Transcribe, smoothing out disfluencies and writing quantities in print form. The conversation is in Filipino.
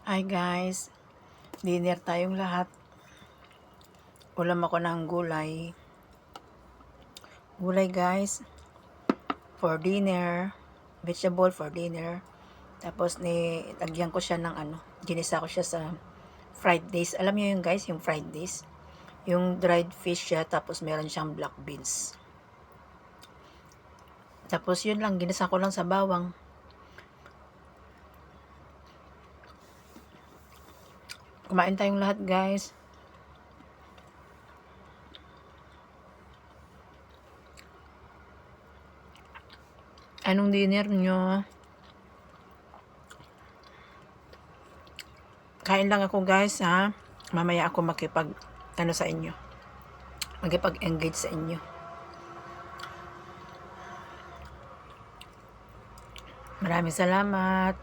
Hi guys, dinner tayong lahat. Ulam ako ng gulay. Gulay guys, for dinner. Vegetable for dinner. Tapos lagyan ko siya ng ginisa ko siya sa fried rice. Alam niyo yun guys, yung fried rice. Yung dried fish siya, tapos meron siyang black beans. Tapos yun lang, ginisa ko lang sa bawang. Kumain tayong lahat guys. Anong dinner nyo? Kain lang ako guys ha. Mamaya ako sa inyo. Magkipag-engage sa inyo. Maraming salamat.